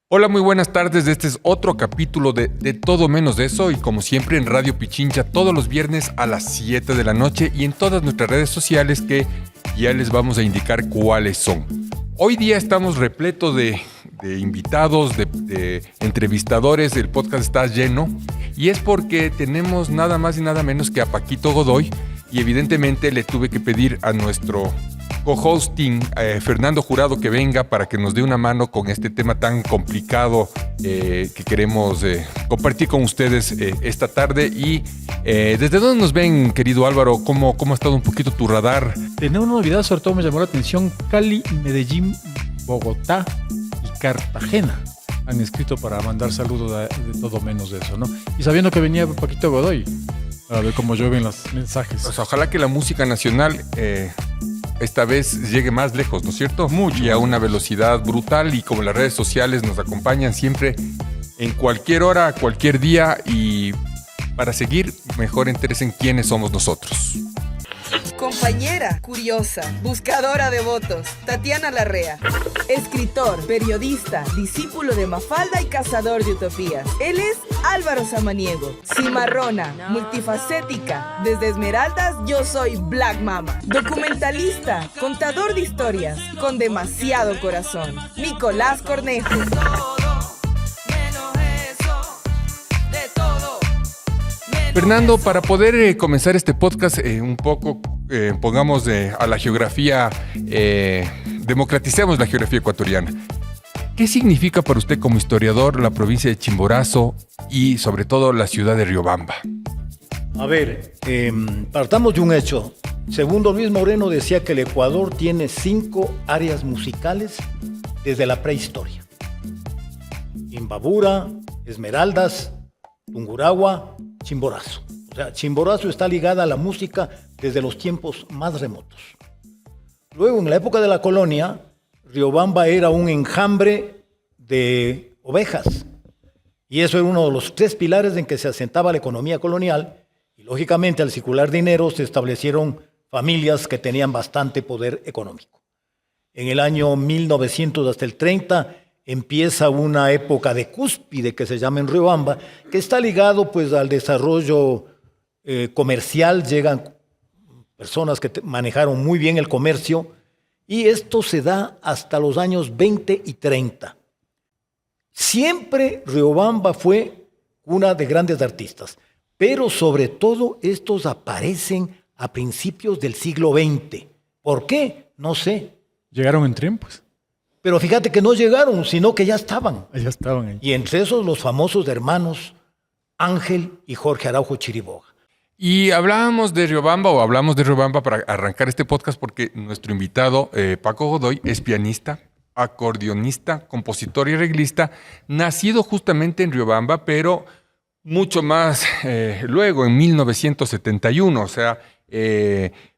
Hola, muy buenas tardes. Este es otro capítulo de Todo Menos de Eso, y como siempre en Radio Pichincha todos los viernes a las 7 de la noche y en todas nuestras redes sociales que ya les vamos a indicar cuáles son. Hoy día estamos repletos de invitados, de entrevistadores. El podcast está lleno y es porque tenemos nada más y nada menos que a Paquito Godoy, y evidentemente le tuve que pedir a nuestro co-hosting, Fernando Jurado, que venga para que nos dé una mano con este tema tan complicado que queremos compartir con ustedes esta tarde. Y ¿desde dónde nos ven, querido Álvaro? ¿Cómo ha estado un poquito tu radar? Tenía una novedad, sobre todo me llamó la atención: Cali, Medellín, Bogotá y Cartagena han escrito para mandar saludos de Todo Menos de Eso, ¿no? Y sabiendo que venía Paquito Godoy, a ver cómo llueven los mensajes. Pues ojalá que la música nacional esta vez llegue más lejos, ¿no es cierto? Mucho. Y a una velocidad brutal, y como las redes sociales nos acompañan siempre en cualquier hora, cualquier día, y para seguir, mejor entérese en quiénes somos nosotros. Compañera, curiosa, buscadora de votos, Tatiana Larrea. Escritor, periodista, discípulo de Mafalda y cazador de utopías. Él es Álvaro Samaniego. Cimarrona, multifacética. Desde Esmeraldas yo soy Black Mama. Documentalista, contador de historias, con demasiado corazón. Nicolás Cornejo. Fernando, para poder comenzar este podcast un poco, pongamos a la geografía, democraticemos la geografía ecuatoriana. ¿Qué significa para usted como historiador la provincia de Chimborazo y sobre todo la ciudad de Riobamba? A ver, partamos de un hecho. Segundo Luis Moreno decía que el Ecuador tiene 5 áreas musicales desde la prehistoria: Imbabura, Esmeraldas, Tungurahua, Chimborazo. O sea, Chimborazo está ligada a la música desde los tiempos más remotos. Luego, en la época de la colonia, Riobamba era un enjambre de ovejas. Y eso era uno de los 3 pilares en que se asentaba la economía colonial. Y lógicamente, al circular dinero, se establecieron familias que tenían bastante poder económico. En el año 1900 hasta el 30 empieza una época de cúspide que se llama en Riobamba, que está ligado pues al desarrollo comercial. Llegan personas que manejaron muy bien el comercio, y esto se da hasta los años 20 y 30. Siempre Riobamba fue una de grandes artistas, pero sobre todo estos aparecen a principios del siglo XX. ¿Por qué? No sé. ¿Llegaron en tren, pues? Pero fíjate que no llegaron, sino que ya estaban. Ya estaban ahí. Y entre esos los famosos hermanos Ángel y Jorge Araujo Chiriboga. Y hablamos de Riobamba para arrancar este podcast porque nuestro invitado, Paco Godoy, es pianista, acordeonista, compositor y arreglista, nacido justamente en Riobamba, pero mucho más luego, en 1971. O sea,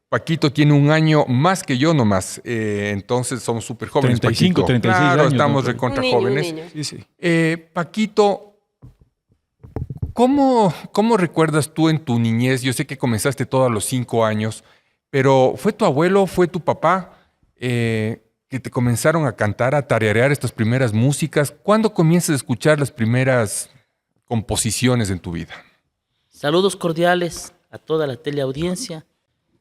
Paquito tiene un año más que yo nomás, entonces somos súper jóvenes. 35, Paquito. 36 claro, años. estamos ¿no? recontra Un niño, jóvenes. un niño. Sí, sí. Paquito, ¿cómo recuerdas tú en tu niñez? Yo sé que comenzaste todo a los 5 años, pero ¿fue tu abuelo, fue tu papá que te comenzaron a cantar, a tararear estas primeras músicas? ¿Cuándo comienzas a escuchar las primeras composiciones en tu vida? Saludos cordiales a toda la teleaudiencia.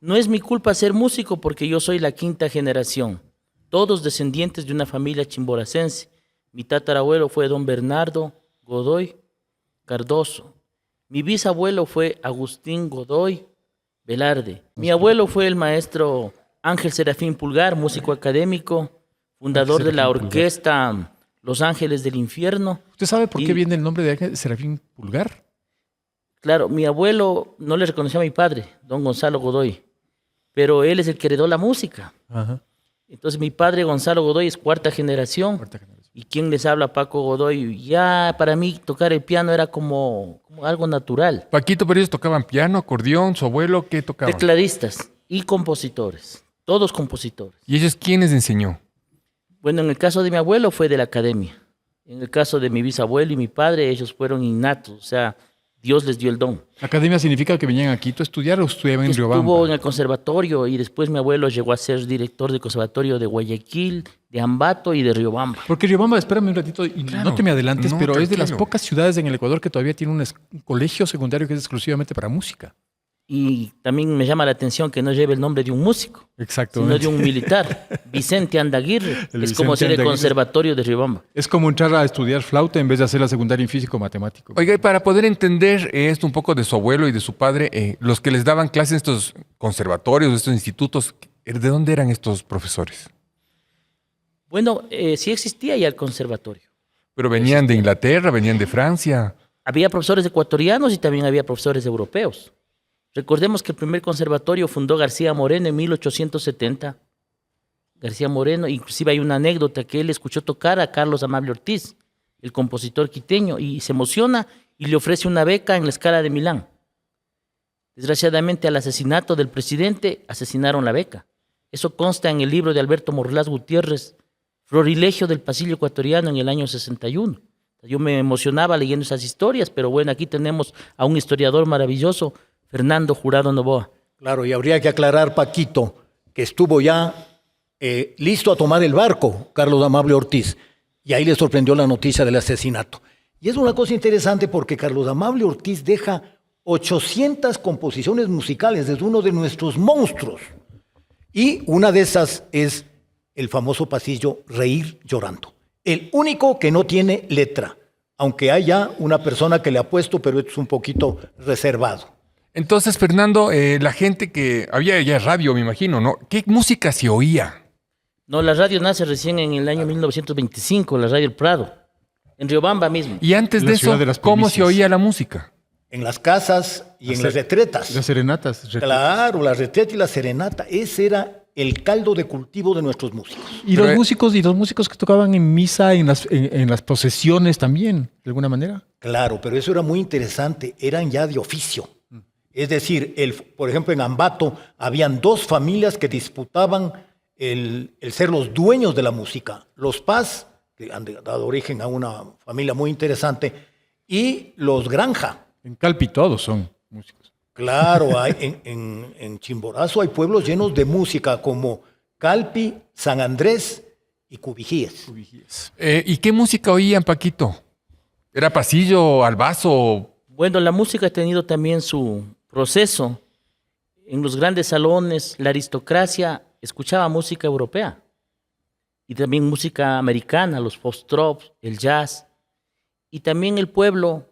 No es mi culpa ser músico porque yo soy la 5ª generación, todos descendientes de una familia chimboracense. Mi tatarabuelo fue don Bernardo Godoy Cardoso. Mi bisabuelo fue Agustín Godoy Velarde. Mi abuelo fue el maestro Ángel Serafín Pulgar, músico académico, fundador de la orquesta Los Ángeles del Infierno. ¿Usted sabe por qué Y- viene el nombre de Ángel Serafín Pulgar? Claro, mi abuelo no le reconoció a mi padre, don Gonzalo Godoy, pero él es el que heredó la música. Ajá. Entonces mi padre Gonzalo Godoy es 4ª generación. Cuarta generación. Y quien les habla, Paco Godoy. Ya para mí tocar el piano era como algo natural. Paquito, pero ellos tocaban piano, acordeón, su abuelo, ¿qué tocaban? Tecladistas y compositores, todos compositores. ¿Y ellos quiénes enseñó? Bueno, en el caso de mi abuelo fue de la academia. En el caso de mi bisabuelo y mi padre, ellos fueron innatos. O sea, Dios les dio el don. Academia significa que venían a Quito a estudiar o estudiaban en Estuvo Riobamba. en el conservatorio y después mi abuelo llegó a ser director del conservatorio de Guayaquil, de Ambato y de Riobamba. Porque Riobamba, espérame un ratito, y Claro. no te me adelantes, No, pero es de las tranquilo. pocas ciudades en el Ecuador que todavía tiene un colegio secundario que es exclusivamente para música. Y también me llama la atención que no lleve el nombre de un músico, sino Exactamente. de un militar, Vicente Andaguirre. El Es como Vicente ser el Andaguirre. conservatorio de Riobamba. Es como entrar a estudiar flauta en vez de hacer la secundaria en físico matemático. Oiga, y para poder entender esto un poco de su abuelo y de su padre, los que les daban clases en estos conservatorios, estos institutos, ¿de dónde eran estos profesores? Bueno, sí existía ya el conservatorio. Pero venían de Inglaterra, venían de Francia. Había profesores ecuatorianos y también había profesores europeos. Recordemos que el primer conservatorio fundó García Moreno en 1870. García Moreno, inclusive hay una anécdota que él escuchó tocar a Carlos Amable Ortiz, el compositor quiteño, y se emociona y le ofrece una beca en la Scala de Milán. Desgraciadamente, al asesinato del presidente, asesinaron la beca. Eso consta en el libro de Alberto Morlás Gutiérrez, Florilegio del Pasillo Ecuatoriano, en el año 61. Yo me emocionaba leyendo esas historias, pero bueno, aquí tenemos a un historiador maravilloso, Fernando Jurado Novoa. Claro, y habría que aclarar, Paquito, que estuvo ya listo a tomar el barco, Carlos Amable Ortiz, y ahí le sorprendió la noticia del asesinato. Y es una cosa interesante porque Carlos Amable Ortiz deja 800 composiciones musicales, es uno de nuestros monstruos. Y una de esas es el famoso pasillo Reír Llorando. El único que no tiene letra, aunque haya una persona que le ha puesto, pero es un poquito reservado. Entonces, Fernando, la gente que... Había ya radio, me imagino, ¿no? ¿Qué música se oía? No, la radio nace recién en el año 1925, la radio El Prado, en Riobamba mismo. Y antes La de eso, ciudad de las ¿cómo se primicias. oía la música? En las casas y en las retretas. Las serenatas. Claro, la retreta y la serenata, ese era el caldo de cultivo de nuestros músicos. Y Pero, los músicos que tocaban en misa, en las procesiones también, de alguna manera. Claro, pero eso era muy interesante, eran ya de oficio. Es decir, por ejemplo, en Ambato habían dos familias que disputaban el ser los dueños de la música. Los Paz, que han dado origen a una familia muy interesante, y los Granja. En Calpi todos son músicos. Claro, en Chimborazo hay pueblos llenos de música como Calpi, San Andrés y Cubijíes. ¿Y qué música oían, Paquito? ¿Era pasillo, albazo? Bueno, la música ha tenido también su proceso. En los grandes salones, la aristocracia escuchaba música europea y también música americana, los foxtrots, el jazz. Y también el pueblo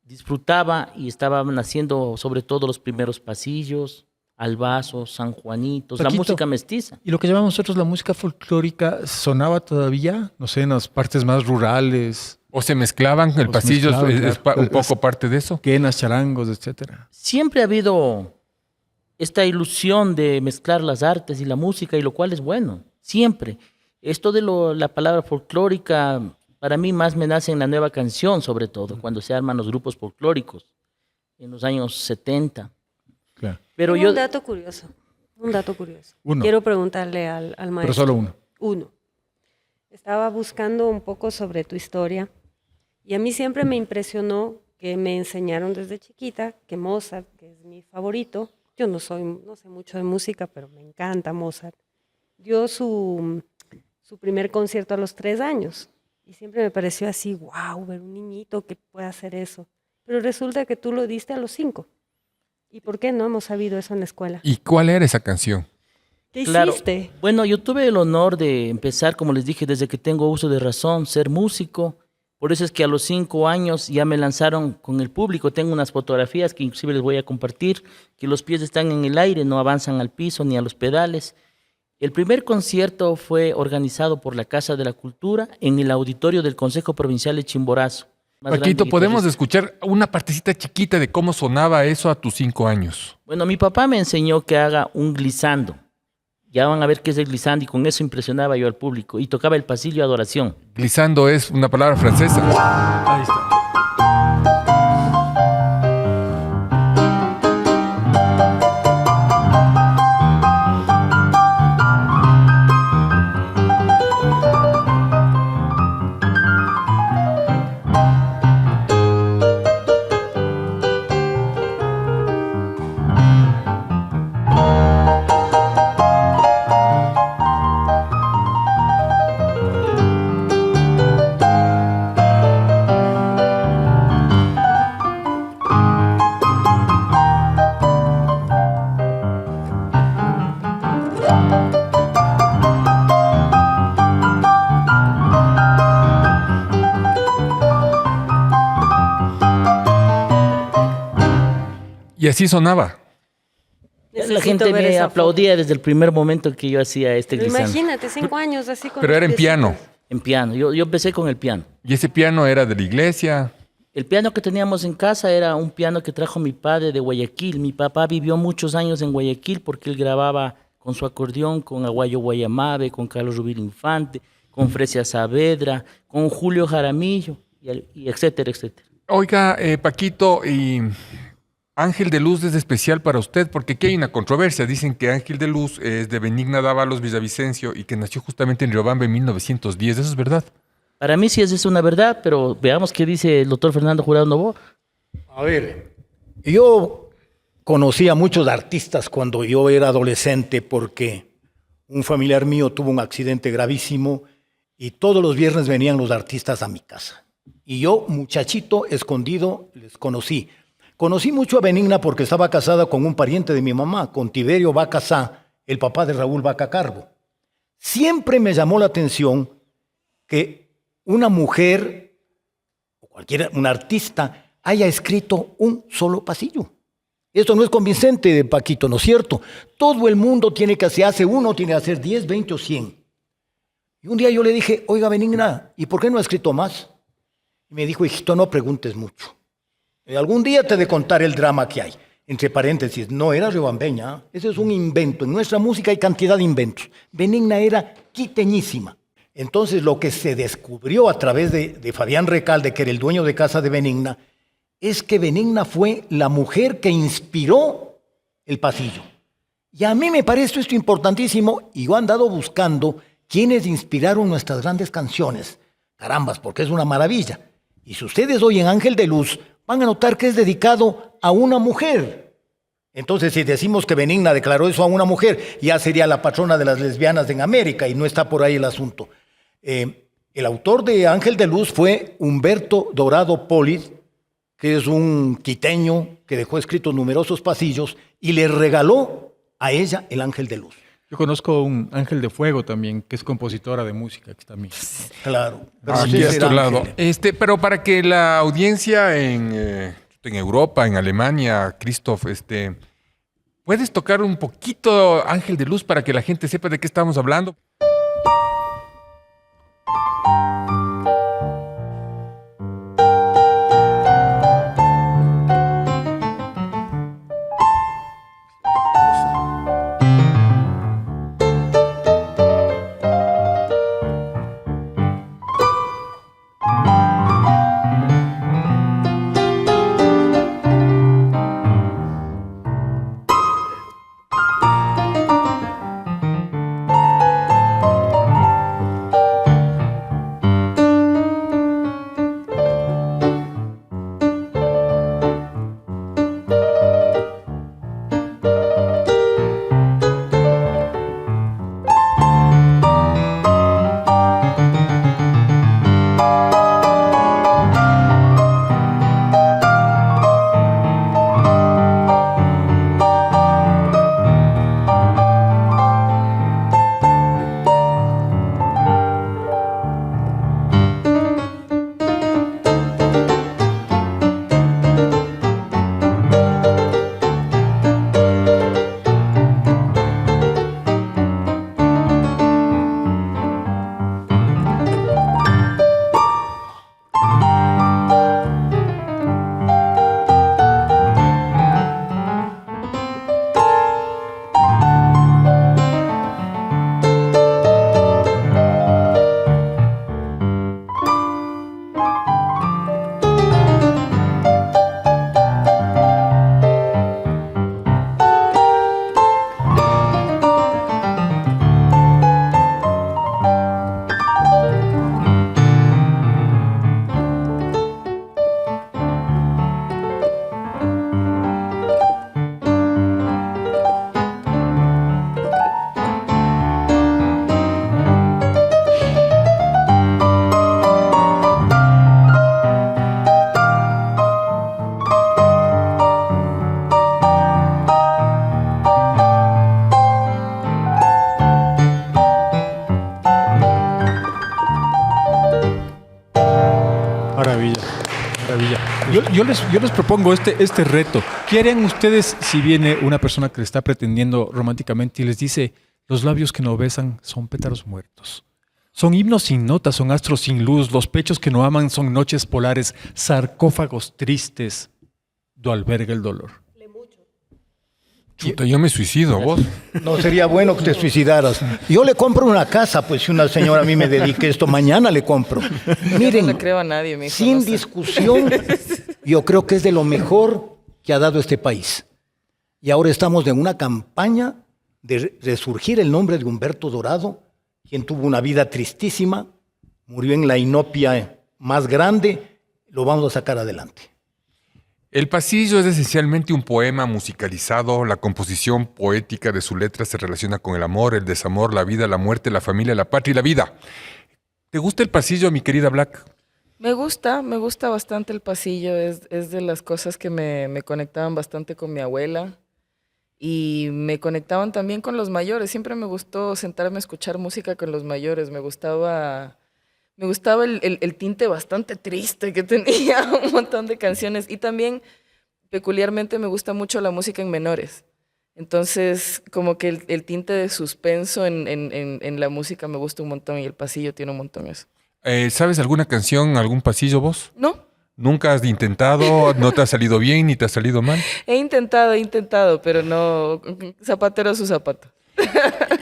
disfrutaba y estaban naciendo sobre todo los primeros pasillos, albazos, sanjuanitos, la Paquito, música mestiza. Y lo que llamamos nosotros la música folclórica sonaba todavía, no sé, en las partes más rurales, ¿O se mezclaban? ¿El O se pasillo mezclaban, es claro. un poco parte de eso? quenas, charangos, etcétera. Siempre ha habido esta ilusión de mezclar las artes y la música, y lo cual es bueno, siempre. Esto de la palabra folclórica, para mí más me nace en la nueva canción, sobre todo, cuando se arman los grupos folclóricos, en los años 70. Claro. Pero Tengo yo, un dato curioso. Uno. Quiero preguntarle al maestro. Pero solo uno. Uno. Estaba buscando un poco sobre tu historia y a mí siempre me impresionó que me enseñaron desde chiquita que Mozart, que es mi favorito, yo no sé mucho de música, pero me encanta Mozart, dio su primer concierto a los 3 años y siempre me pareció así, wow, ver un niñito que puede hacer eso. Pero resulta que tú lo diste a los 5. ¿Y por qué no hemos sabido eso en la escuela? ¿Y cuál era esa canción? ¿Qué claro, hiciste? bueno, yo tuve el honor de empezar, como les dije, desde que tengo uso de razón, ser músico. Por eso es que a los 5 años ya me lanzaron con el público. Tengo unas fotografías que inclusive les voy a compartir, que los pies están en el aire, no avanzan al piso ni a los pedales. El primer concierto fue organizado por la Casa de la Cultura en el auditorio del Consejo Provincial de Chimborazo. Más Paquito, grande ¿podemos guitarrista. escuchar una partecita chiquita de cómo sonaba eso a tus 5 años? Bueno, mi papá me enseñó que haga un glissando. Ya van a ver qué es el glissando y con eso impresionaba yo al público. Y tocaba el pasillo de adoración. Glissando es una palabra francesa. Ahí está. Y así sonaba. La Necesito gente ver me esa aplaudía desde el primer momento que yo hacía este foto. Pero glissando. imagínate, 5 años así con Pero los era en piecitos. piano. En piano. Yo empecé con el piano. Y ese piano era de la iglesia. El piano que teníamos en casa era un piano que trajo mi padre de Guayaquil. Mi papá vivió muchos años en Guayaquil porque él grababa con su acordeón, con Aguayo Guayamabe, con Carlos Rubín Infante, con Fresia Saavedra, con Julio Jaramillo, y etcétera, etcétera. Oiga, Paquito, y Ángel de Luz es especial para usted porque aquí hay una controversia. Dicen que Ángel de Luz es de Benigna Dávalos Villavicencio y que nació justamente en Riobamba en 1910. ¿Eso es verdad? Para mí sí es una verdad, pero veamos qué dice el doctor Fernando Jurado Novoa. A ver, yo conocí a muchos artistas cuando yo era adolescente porque un familiar mío tuvo un accidente gravísimo y todos los viernes venían los artistas a mi casa. Y yo, muchachito, escondido, les conocí. Conocí mucho a Benigna porque estaba casada con un pariente de mi mamá, con Tiberio Vaca Sá, el papá de Raúl Vaca Carbo. Siempre me llamó la atención que una mujer, o cualquiera, un artista, haya escrito un solo pasillo. Esto no es convincente, Paquito, ¿no es cierto? Todo el mundo tiene que hacer, hace uno, tiene que hacer 10, 20 o 100. Y un día yo le dije, oiga, Benigna, ¿y por qué no ha escrito más? Y me dijo, hijito, no preguntes mucho. Algún día te he de contar el drama que hay. Entre paréntesis, no era riobambeña, ¿eh? Ese es un invento. En nuestra música hay cantidad de inventos. Benigna era quiteñísima. Entonces, lo que se descubrió a través de Fabián Recalde, que era el dueño de casa de Benigna, es que Benigna fue la mujer que inspiró el pasillo. Y a mí me parece esto importantísimo, y yo he andado buscando quiénes inspiraron nuestras grandes canciones. Carambas, porque es una maravilla. Y si ustedes oyen Ángel de Luz, van a notar que es dedicado a una mujer. Entonces, si decimos que Benigna declaró eso a una mujer, ya sería la patrona de las lesbianas en América, y no está por ahí el asunto. El autor de Ángel de Luz fue Humberto Dorado Polis, que es un quiteño que dejó escritos numerosos pasillos y le regaló a ella el Ángel de Luz. Yo conozco un Ángel de Fuego también, que es compositora de música, que está también. Claro. Pero Aquí ese a era tu lado. Ángel. Pero para que la audiencia en Europa, en Alemania, Christoph, ¿puedes tocar un poquito Ángel de Luz para que la gente sepa de qué estamos hablando? Maravilla. Yo les propongo este reto. ¿Qué harían ustedes si viene una persona que le está pretendiendo románticamente y les dice, los labios que no besan son pétalos muertos? Son himnos sin notas, son astros sin luz, los pechos que no aman son noches polares, sarcófagos tristes, do alberga el dolor. Chuta, yo me suicido, vos. No sería bueno que te suicidaras. Yo le compro una casa, pues si una señora a mí me dedique esto, mañana le compro. Miren, no le creo a nadie, mijo, sin no sé. discusión, yo creo que es de lo mejor que ha dado este país. Y ahora estamos en una campaña de resurgir el nombre de Humberto Dorado, quien tuvo una vida tristísima, murió en la inopia más grande, lo vamos a sacar adelante. El pasillo es esencialmente un poema musicalizado. La composición poética de su letra se relaciona con el amor, el desamor, la vida, la muerte, la familia, la patria y la vida. ¿Te gusta el pasillo, mi querida Black? Me gusta bastante el pasillo. Es de las cosas que me conectaban bastante con mi abuela. Y me conectaban también con los mayores. Siempre me gustó sentarme a escuchar música con los mayores. Me gustaba el tinte bastante triste que tenía un montón de canciones. Y también, peculiarmente, me gusta mucho la música en menores. Entonces, como que el tinte de suspenso en la música me gusta un montón y el pasillo tiene un montón eso. ¿Sabes alguna canción, algún pasillo vos? No, ¿Nunca has intentado? ¿No te ha salido bien ni te ha salido mal? he intentado, pero no, zapatero a su zapato.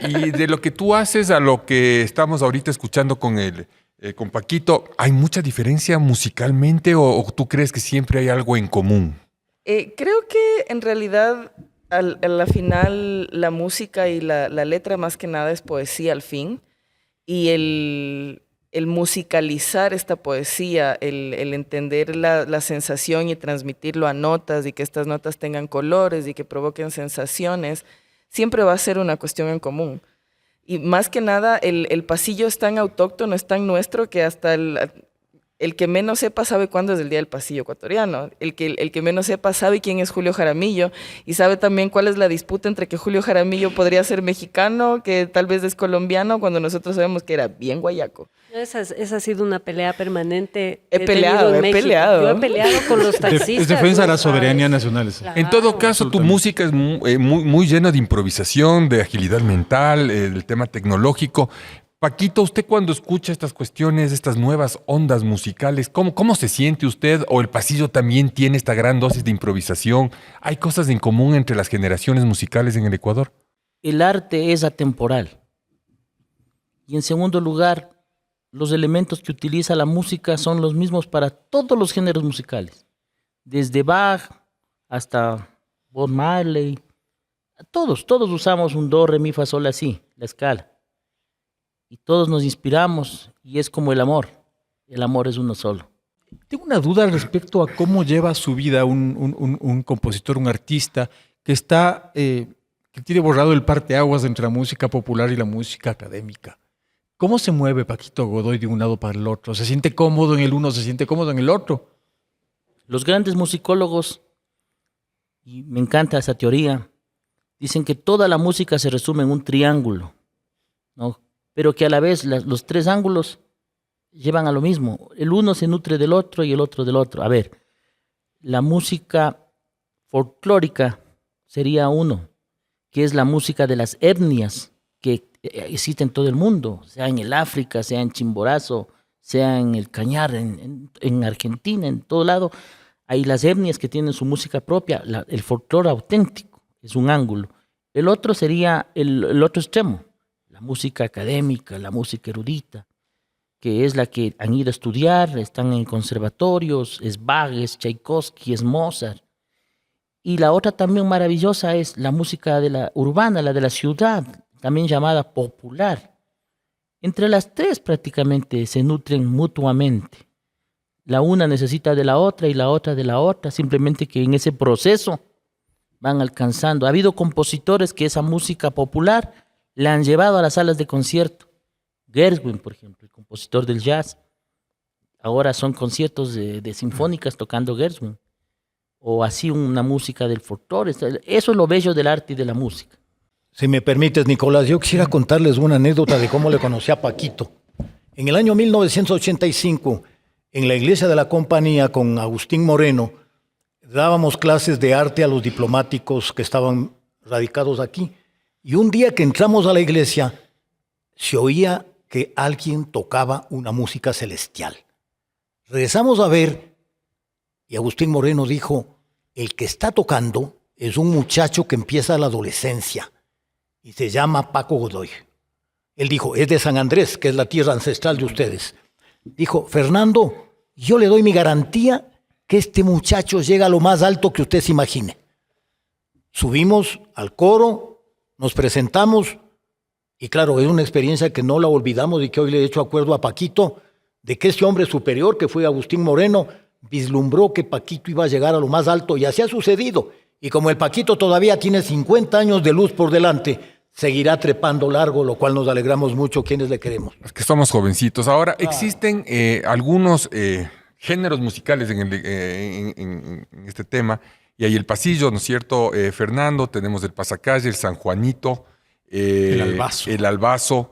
Y de lo que tú haces a lo que estamos ahorita escuchando con Paquito, ¿hay mucha diferencia musicalmente o tú crees que siempre hay algo en común? Creo que en realidad a la final la música y la letra más que nada es poesía al fin. Y el musicalizar esta poesía, el entender la sensación y transmitirlo a notas y que estas notas tengan colores y que provoquen sensaciones, siempre va a ser una cuestión en común. Y más que nada, el pasillo es tan autóctono, es tan nuestro, que hasta el que menos sepa sabe cuándo es el Día del Pasillo Ecuatoriano. El que menos sepa sabe quién es Julio Jaramillo y sabe también cuál es la disputa entre que Julio Jaramillo podría ser mexicano, que tal vez es colombiano, cuando nosotros sabemos que era bien guayaco. Esa ha sido una pelea permanente. He peleado. Yo he peleado con los taxistas. Es defensa de la ¿no sabes? soberanía nacional. Claro. En todo caso, tu música es muy llena de improvisación, de agilidad mental, el tema tecnológico. Paquito, usted cuando escucha estas cuestiones, estas nuevas ondas musicales, ¿cómo se siente usted? ¿O el pasillo también tiene esta gran dosis de improvisación? ¿Hay cosas en común entre las generaciones musicales en el Ecuador? El arte es atemporal. Y en segundo lugar, los elementos que utiliza la música son los mismos para todos los géneros musicales. Desde Bach hasta Bob Marley. Todos usamos un do, re, mi, fa, sol, la, si, la escala. Y todos nos inspiramos y es como el amor. El amor es uno solo. Tengo una duda respecto a cómo lleva su vida un compositor, un artista que que tiene borrado el parteaguas entre la música popular y la música académica. ¿Cómo se mueve Paquito Godoy de un lado para el otro? ¿Se siente cómodo en el uno, se siente cómodo en el otro? Los grandes musicólogos, y me encanta esa teoría, dicen que toda la música se resume en un triángulo, ¿no? Pero que a la vez los tres ángulos llevan a lo mismo. El uno se nutre del otro y el otro del otro. A ver, la música folclórica sería uno, que es la música de las etnias que existe en todo el mundo, sea en el África, sea en Chimborazo, sea en el Cañar, en Argentina, en todo lado. Hay las etnias que tienen su música propia, el folclore auténtico, es un ángulo. El otro sería el otro extremo, la música académica, la música erudita, que es la que han ido a estudiar, están en conservatorios, es Bach, es Tchaikovsky, es Mozart. Y la otra también maravillosa es la música de la urbana, la de la ciudad, también llamada popular. Entre las tres prácticamente se nutren mutuamente. La una necesita de la otra y la otra de la otra, simplemente que en ese proceso van alcanzando. Ha habido compositores que esa música popular la han llevado a las salas de concierto. Gershwin, por ejemplo, el compositor del jazz. Ahora son conciertos de sinfónicas tocando Gershwin. O así una música del folclore. Eso es lo bello del arte y de la música. Si me permites, Nicolás, yo quisiera contarles una anécdota de cómo le conocí a Paquito. En el año 1985 en la iglesia de la Compañía con Agustín Moreno, dábamos clases de arte a los diplomáticos que estaban radicados aquí. Y un día que entramos a la iglesia, se oía que alguien tocaba una música celestial. Regresamos a ver y Agustín Moreno dijo, el que está tocando es un muchacho que empieza la adolescencia y se llama Paco Godoy. Él dijo, es de San Andrés, que es la tierra ancestral de ustedes. Dijo, Fernando, yo le doy mi garantía que este muchacho llega a lo más alto que usted se imagine. Subimos al coro, nos presentamos y claro, es una experiencia que no la olvidamos y que hoy le he hecho acuerdo a Paquito de que ese hombre superior que fue Agustín Moreno vislumbró que Paquito iba a llegar a lo más alto y así ha sucedido. Y como el Paquito todavía tiene 50 años de luz por delante, seguirá trepando largo, lo cual nos alegramos mucho quienes le queremos. Es que somos jovencitos. Ahora, existen algunos géneros musicales en este tema, y hay el pasillo, ¿no es cierto? Fernando, tenemos el pasacalle, el San Juanito, El albazo. el albazo.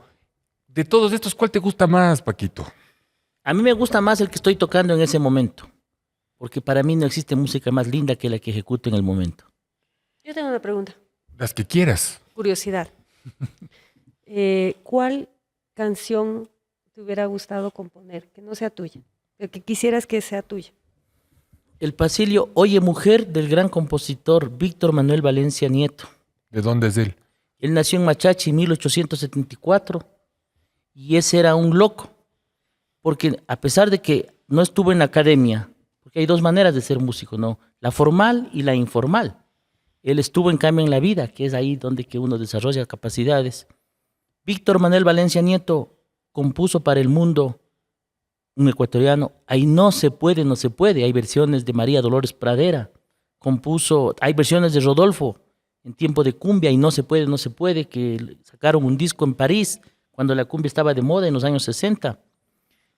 De todos estos, ¿cuál te gusta más, Paquito? A mí me gusta más el que estoy tocando en ese momento, porque para mí no existe música más linda que la que ejecuto en el momento. Yo tengo una pregunta, Las que quieras. curiosidad. ¿Cuál canción te hubiera gustado componer que no sea tuya? El que quisieras que sea tuya. El pasillo Oye Mujer del gran compositor Víctor Manuel Valencia Nieto. ¿De dónde es él? Él nació en Machachi en 1874 y ese era un loco, porque a pesar de que no estuvo en la academia, porque hay dos maneras de ser músico, ¿no? La formal y la informal. Él estuvo en cambio en la vida, que es ahí donde que uno desarrolla capacidades. Víctor Manuel Valencia Nieto compuso para el mundo, un ecuatoriano, ahí no se puede, no se puede. Hay versiones de María Dolores Pradera, compuso, hay versiones de Rodolfo en tiempo de cumbia y no se puede, no se puede, que sacaron un disco en París cuando la cumbia estaba de moda en los años 60.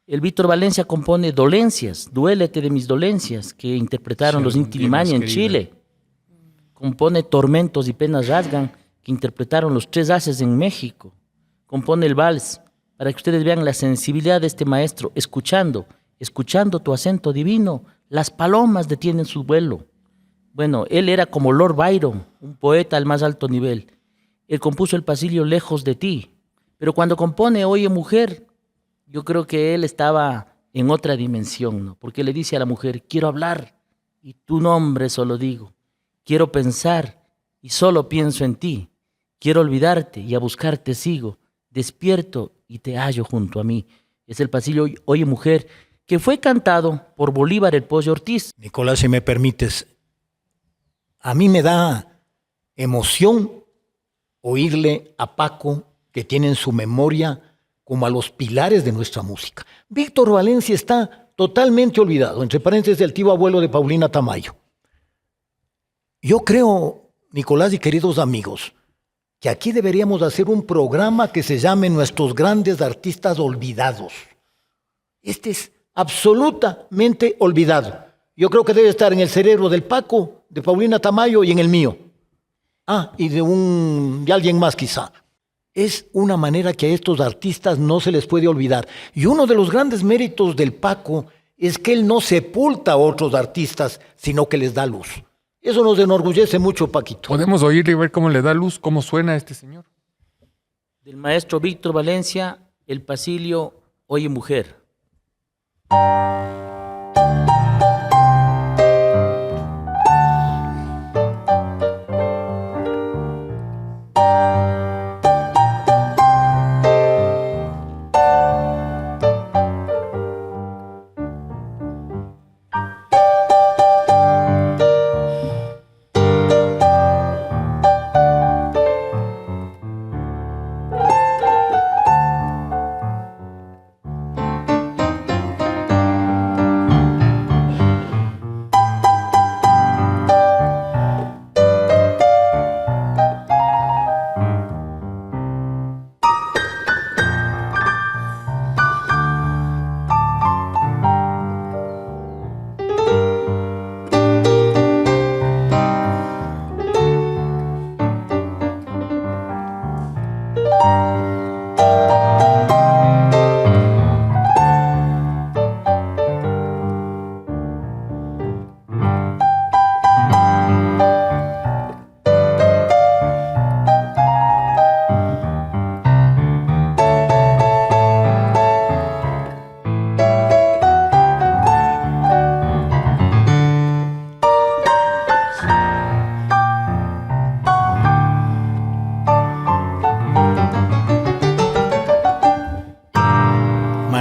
El Víctor Valencia compone Dolencias, Duélete de mis dolencias, que interpretaron Sí, los algún Inti día Illimani más en querida. Chile. Compone Tormentos y penas rasgan, que interpretaron los Tres Haces en México. Compone el vals, para que ustedes vean la sensibilidad de este maestro, escuchando tu acento divino, las palomas detienen su vuelo. Bueno, él era como Lord Byron, un poeta al más alto nivel. Él compuso el pasillo Lejos de ti, pero cuando compone Oye Mujer, yo creo que él estaba en otra dimensión, ¿no? Porque le dice a la mujer, quiero hablar y tu nombre solo digo. Quiero pensar y solo pienso en ti. Quiero olvidarte y a buscarte sigo. Despierto y te hallo junto a mí. Es el pasillo Oye Mujer, que fue cantado por Bolívar el Pollo Ortiz. Nicolás, si me permites, a mí me da emoción oírle a Paco, que tiene en su memoria como a los pilares de nuestra música. Víctor Valencia está totalmente olvidado, entre paréntesis el tío abuelo de Paulina Tamayo. Yo creo, Nicolás y queridos amigos, que aquí deberíamos hacer un programa que se llame Nuestros Grandes Artistas Olvidados. Este es absolutamente olvidado. Yo creo que debe estar en el cerebro del Paco, de Paulina Tamayo y en el mío. Y de alguien más quizá. Es una manera que a estos artistas no se les puede olvidar. Y uno de los grandes méritos del Paco es que él no sepulta a otros artistas, sino que les da luz. Eso nos enorgullece mucho, Paquito. Podemos oírle y ver cómo le da luz, cómo suena este señor. Del maestro Víctor Valencia, el pasillo Oye Mujer.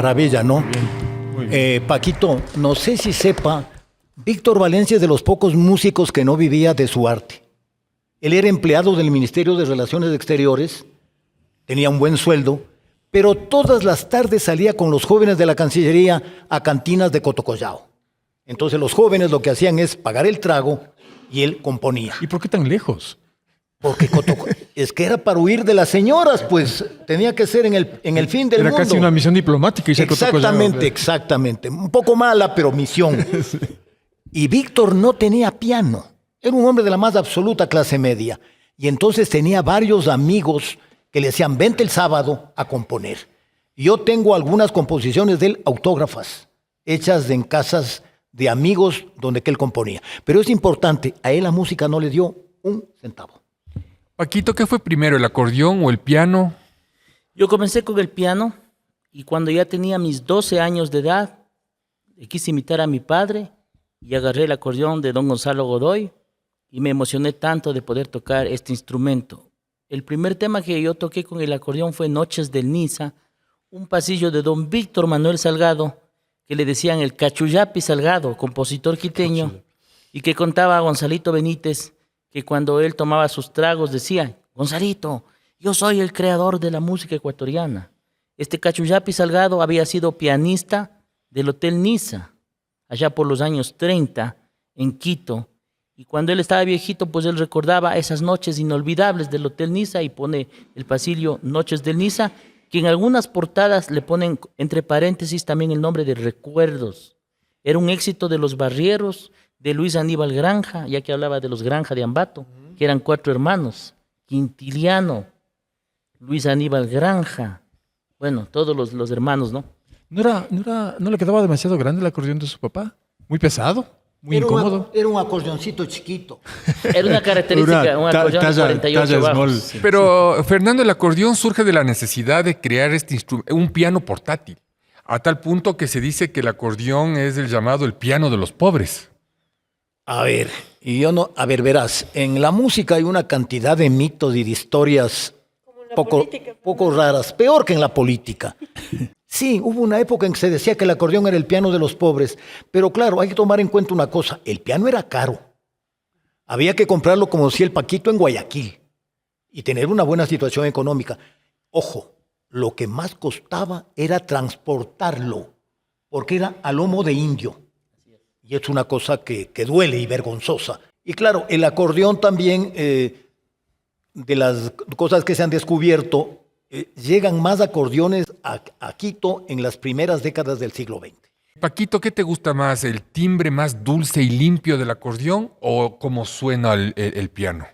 maravilla, ¿no? Muy bien. Paquito, no sé si sepa, Víctor Valencia es de los pocos músicos que no vivía de su arte. Él era empleado del Ministerio de Relaciones Exteriores, tenía un buen sueldo, pero todas las tardes salía con los jóvenes de la Cancillería a cantinas de Cotocollao. Entonces los jóvenes lo que hacían es pagar el trago y él componía. ¿Y por qué tan lejos? Porque es que era para huir de las señoras, pues tenía que ser en el fin del Era mundo. casi una misión diplomática. Exactamente, exactamente. Un poco mala, pero misión. Y Víctor no tenía piano. Era un hombre de la más absoluta clase media. Y entonces tenía varios amigos que le decían, vente el sábado a componer. Y yo tengo algunas composiciones de él autógrafas, hechas en casas de amigos donde que él componía. Pero es importante, a él la música no le dio un centavo. Paquito, ¿qué fue primero, el acordeón o el piano? Yo comencé con el piano y cuando ya tenía mis 12 años de edad, quise imitar a mi padre y agarré el acordeón de don Gonzalo Godoy y me emocioné tanto de poder tocar este instrumento. El primer tema que yo toqué con el acordeón fue Noches del Niza, un pasillo de don Víctor Manuel Salgado, que le decían el Cachuyapi Salgado, compositor quiteño, y que contaba a Gonzalito Benítez que cuando él tomaba sus tragos decía, Gonzalito, yo soy el creador de la música ecuatoriana. Este Cachuyapi Salgado había sido pianista del Hotel Niza, allá por los años 30, en Quito. Y cuando él estaba viejito, pues él recordaba esas noches inolvidables del Hotel Niza y pone el pasillo Noches del Niza, que en algunas portadas le ponen entre paréntesis también el nombre de Recuerdos. Era un éxito de los Barrieros, de Luis Aníbal Granja, ya que hablaba de los Granja de Ambato, que eran 4 hermanos, Quintiliano, Luis Aníbal Granja, bueno, todos los hermanos, ¿no? ¿No le quedaba demasiado grande el acordeón de su papá? Muy pesado, muy incómodo. Era un acordeoncito chiquito. Era una característica, un acordeón de 48 talla bajos. small. Sí. Pero, Fernando, el acordeón surge de la necesidad de crear un piano portátil, a tal punto que se dice que el acordeón es el llamado el piano de los pobres. A ver, verás, en la música hay una cantidad de mitos y de historias poco raras, peor que en la política. Sí, hubo una época en que se decía que el acordeón era el piano de los pobres, pero claro, hay que tomar en cuenta una cosa, el piano era caro. Había que comprarlo como decía el Paquito en Guayaquil y tener una buena situación económica. Ojo, lo que más costaba era transportarlo, porque era a lomo de indio. Y es una cosa que duele y vergonzosa. Y claro, el acordeón también, de las cosas que se han descubierto, llegan más acordeones a Quito en las primeras décadas del siglo XX. Paquito, ¿qué te gusta más? ¿El timbre más dulce y limpio del acordeón o cómo suena el piano?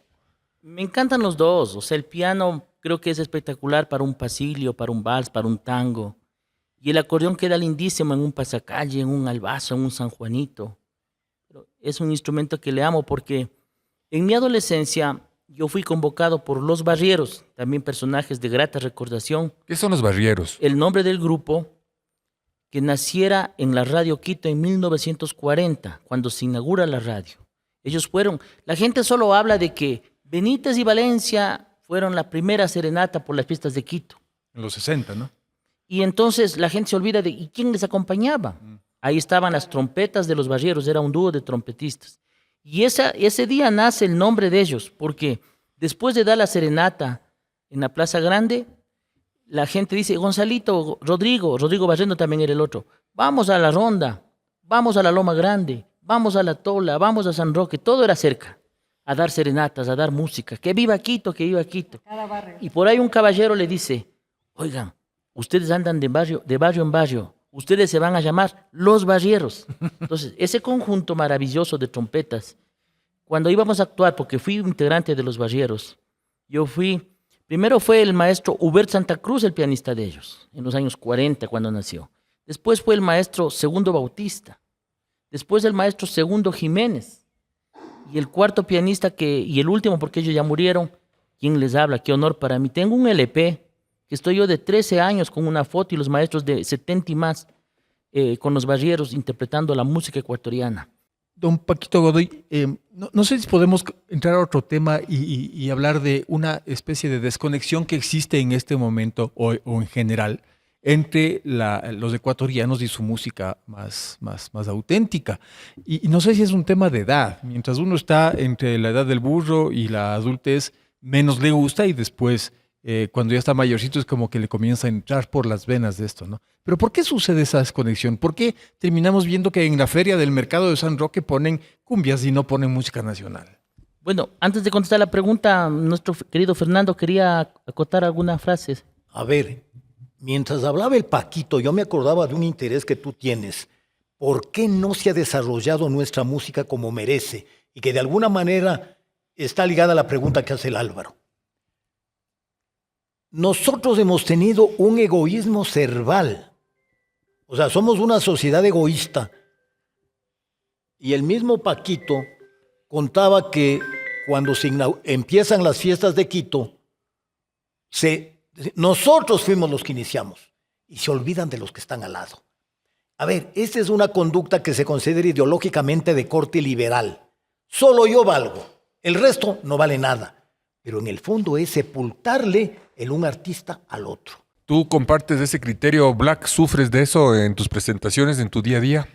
Me encantan los dos. O sea, el piano creo que es espectacular para un pasillo, para un vals, para un tango. Y el acordeón queda lindísimo en un pasacalle, en un albazo, en un San Juanito. Pero es un instrumento que le amo porque en mi adolescencia yo fui convocado por Los Barrieros, también personajes de grata recordación. ¿Qué son los barrieros? El nombre del grupo que naciera en la Radio Quito en 1940, cuando se inaugura la radio. Ellos fueron, la gente solo habla de que Benítez y Valencia fueron la primera serenata por las fiestas de Quito. En los 60, ¿no? Y entonces la gente se olvida de ¿y quién les acompañaba? Ahí estaban las trompetas de Los Barrieros, era un dúo de trompetistas. Y ese día nace el nombre de ellos, porque después de dar la serenata en la Plaza Grande, la gente dice, Gonzalito, Rodrigo Barrendo también era el otro, vamos a la Ronda, vamos a la Loma Grande, vamos a la Tola, vamos a San Roque, todo era cerca, a dar serenatas, a dar música, que viva Quito, que viva Quito. Y por ahí un caballero le dice, oigan, ustedes andan de barrio en barrio, ustedes se van a llamar Los Barrieros. Entonces, ese conjunto maravilloso de trompetas, cuando íbamos a actuar, porque fui integrante de Los Barrieros, primero fue el maestro Hubert Santa Cruz, el pianista de ellos, en los años 40, cuando nació. Después fue el maestro Segundo Bautista. Después el maestro Segundo Jiménez. Y el cuarto pianista y el último, porque ellos ya murieron, ¿quién les habla? Qué honor para mí. Tengo un LP que estoy yo de 13 años con una foto y los maestros de 70 y más con Los Barrieros interpretando la música ecuatoriana. Don Paquito Godoy, no sé si podemos entrar a otro tema y hablar de una especie de desconexión que existe en este momento o en general entre los ecuatorianos y su música más auténtica. Y no sé si es un tema de edad. Mientras uno está entre la edad del burro y la adultez, menos le gusta y después, cuando ya está mayorcito, es como que le comienza a entrar por las venas de esto, ¿no? Pero ¿por qué sucede esa desconexión? ¿Por qué terminamos viendo que en la feria del mercado de San Roque ponen cumbias y no ponen música nacional? Bueno, antes de contestar la pregunta, nuestro querido Fernando quería acotar algunas frases. A ver, mientras hablaba el Paquito, yo me acordaba de un interés que tú tienes. ¿Por qué no se ha desarrollado nuestra música como merece? Y que de alguna manera está ligada a la pregunta que hace el Álvaro. Nosotros hemos tenido un egoísmo cerval. O sea, somos una sociedad egoísta. Y el mismo Paquito contaba que cuando empiezan las fiestas de Quito, nosotros fuimos los que iniciamos y se olvidan de los que están al lado. A ver, esta es una conducta que se considera ideológicamente de corte liberal. Solo yo valgo, el resto no vale nada. Pero en el fondo es sepultarle el un artista al otro. ¿Tú compartes ese criterio, Black? ¿Sufres de eso en tus presentaciones, en tu día a día?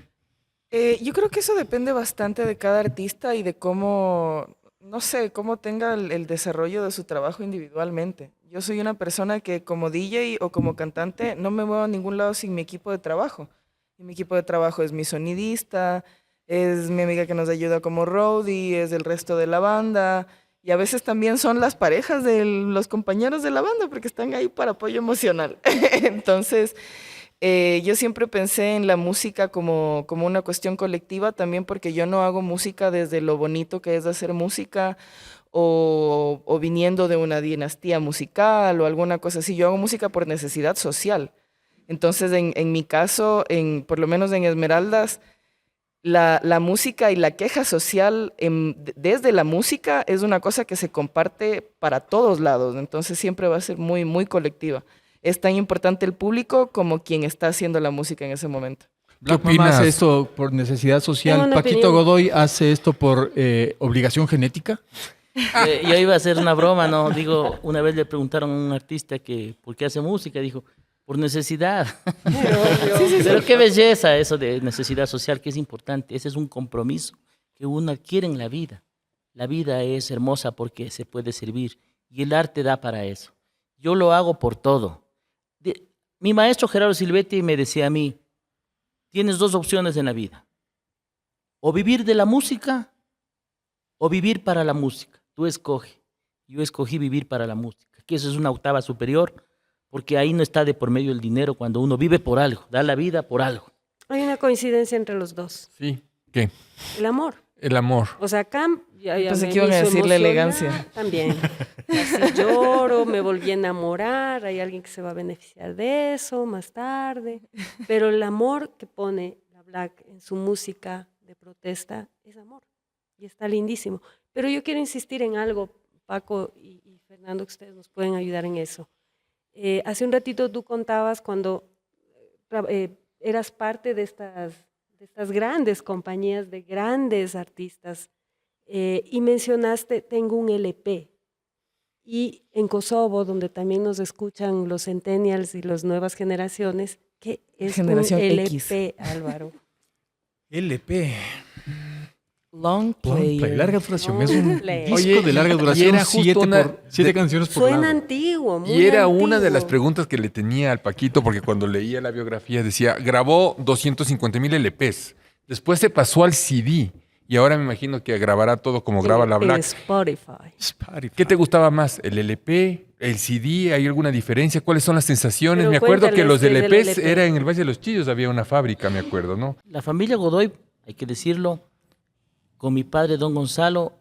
Yo creo que eso depende bastante de cada artista y de cómo, no sé, cómo tenga el desarrollo de su trabajo individualmente. Yo soy una persona que como DJ o como cantante no me muevo a ningún lado sin mi equipo de trabajo. Y mi equipo de trabajo es mi sonidista, es mi amiga que nos ayuda como roadie, es el resto de la banda. Y a veces también son las parejas de los compañeros de la banda porque están ahí para apoyo emocional. Entonces, yo siempre pensé en la música como una cuestión colectiva también porque yo no hago música desde lo bonito que es hacer música o viniendo de una dinastía musical o alguna cosa así. Yo hago música por necesidad social. Entonces, en mi caso, por lo menos en Esmeraldas, la música y la queja social desde la música es una cosa que se comparte para todos lados. Entonces, siempre va a ser muy, muy colectiva. Es tan importante el público como quien está haciendo la música en ese momento. ¿Qué opinas? ¿Hace esto por necesidad social? ¿Paquito Godoy hace esto por obligación genética? Yo iba a hacer una broma, ¿no? Digo, una vez le preguntaron a un artista que por qué hace música, dijo, por necesidad. Pero qué belleza eso de necesidad social, que es importante. Ese es un compromiso que uno adquiere en la vida. La vida es hermosa porque se puede servir y el arte da para eso. Yo lo hago por todo. Mi maestro Gerardo Silvetti me decía a mí, tienes dos opciones en la vida. O vivir de la música o vivir para la música. Tú escoge. Yo escogí vivir para la música, que eso es una octava superior, porque ahí no está de por medio el dinero cuando uno vive por algo, da la vida por algo. Hay una coincidencia entre los dos. Sí. ¿Qué? El amor. El amor. O sea, acá ya Pensé me que iban a hizo decir la emocionar elegancia. También. Así lloro, me volví a enamorar, hay alguien que se va a beneficiar de eso más tarde. Pero el amor que pone la Black en su música de protesta es amor. Y está lindísimo. Pero yo quiero insistir en algo, Paco y Fernando, que ustedes nos pueden ayudar en eso. Hace un ratito tú contabas cuando eras parte de estas grandes compañías, de grandes artistas, y mencionaste, tengo un LP. Y en Kosovo, donde también nos escuchan los centennials y las nuevas generaciones, ¿qué es Generación un X. LP, Álvaro? LP. Long Player. Larga duración. Long Es un play. disco Oye, de larga y duración, era justo siete canciones por Suena lado. antiguo, muy Y era antiguo. una de las preguntas que le tenía al Paquito, porque cuando leía la biografía decía, grabó 250,000 LPs, después se pasó al CD, y ahora me imagino que grabará todo como graba la En Black. Spotify. Spotify. ¿Qué te gustaba más? ¿El LP? ¿El CD? ¿Hay alguna diferencia? ¿Cuáles son las sensaciones? Pero Me acuerdo que cuéntales los desde el LPs LP. era en el Valle de los Chillos, había una fábrica, me acuerdo, ¿no? La familia Godoy, hay que decirlo, con mi padre Don Gonzalo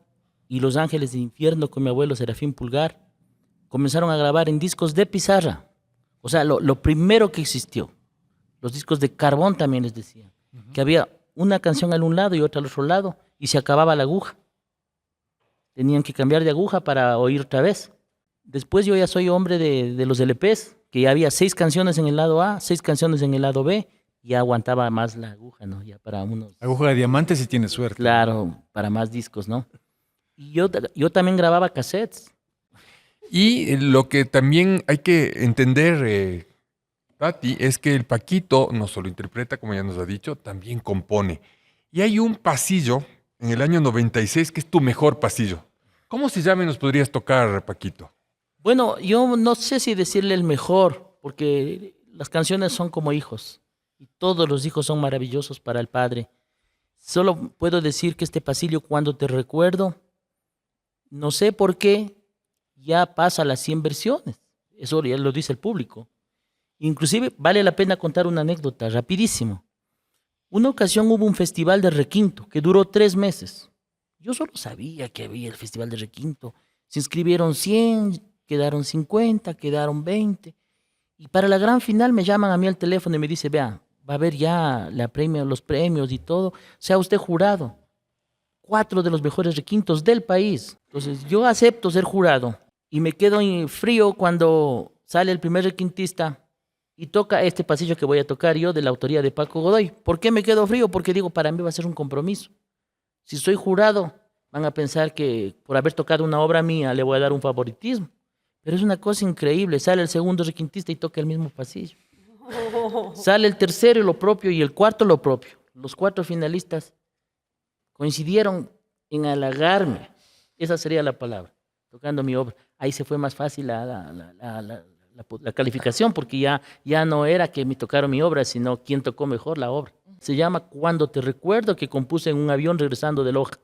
y Los Ángeles del Infierno con mi abuelo Serafín Pulgar, comenzaron a grabar en discos de pizarra. O sea, lo primero que existió. Los discos de carbón también les decían. Que había una canción al un lado y otra al otro lado y se acababa la aguja. Tenían que cambiar de aguja para oír otra vez. Después yo ya soy hombre de los LPs, que ya había 6 canciones en el lado A, 6 canciones en el lado B, y ya aguantaba más la aguja, ¿no? Ya para unos... Aguja de diamante si tienes suerte. Claro, para más discos, ¿no? Y yo también grababa cassettes. Y lo que también hay que entender, Tati, es que el Paquito no solo interpreta, como ya nos ha dicho, también compone. Y hay un pasillo en el año 96 que es tu mejor pasillo. ¿Cómo se llama y nos podrías tocar, Paquito? Bueno, yo no sé si decirle el mejor, porque las canciones son como hijos y todos los hijos son maravillosos para el padre. Solo puedo decir que este pasillo, cuando te recuerdo, no sé por qué, ya pasa las 100 versiones. Eso ya lo dice el público. Inclusive vale la pena contar una anécdota, rapidísimo. Una ocasión hubo un festival de requinto que duró 3 meses. Yo solo sabía que había el festival de requinto. Se inscribieron 100, quedaron 50, quedaron 20. Y para la gran final me llaman a mí al teléfono y me dice, vea, va a haber ya los premios y todo. Sea usted jurado. 4 de los mejores requintos del país. Entonces yo acepto ser jurado y me quedo en frío cuando sale el primer requintista y toca este pasillo que voy a tocar yo de la autoría de Paco Godoy. ¿Por qué me quedo frío? Porque digo, para mí va a ser un compromiso. Si soy jurado, van a pensar que por haber tocado una obra mía le voy a dar un favoritismo. Pero es una cosa increíble. Sale el segundo requintista y toca el mismo pasillo. Sale el tercero y lo propio y el cuarto lo propio. Los 4 finalistas coincidieron en halagarme. Esa sería la palabra, tocando mi obra. Ahí se fue más fácil la calificación, porque ya no era que me tocaron mi obra, sino quién tocó mejor la obra. Se llama Cuando te recuerdo, que compuse en un avión regresando de Loja.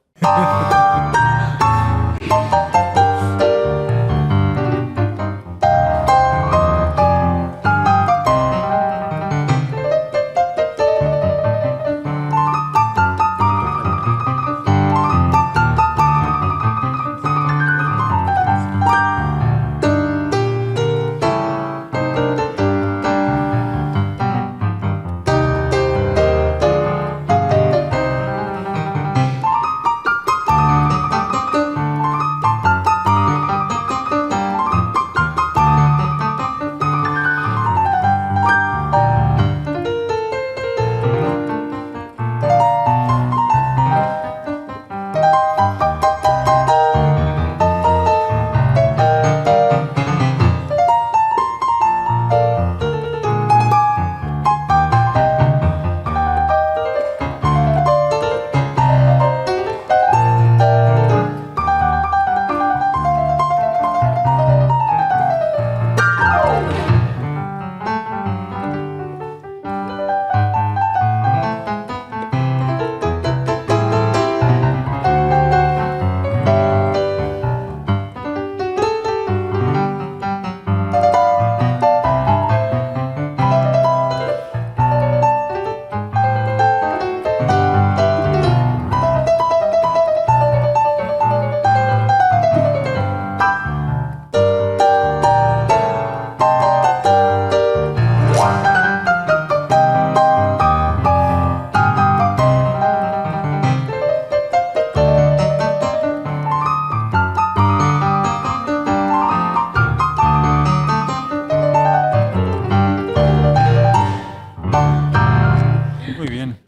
Muy bien.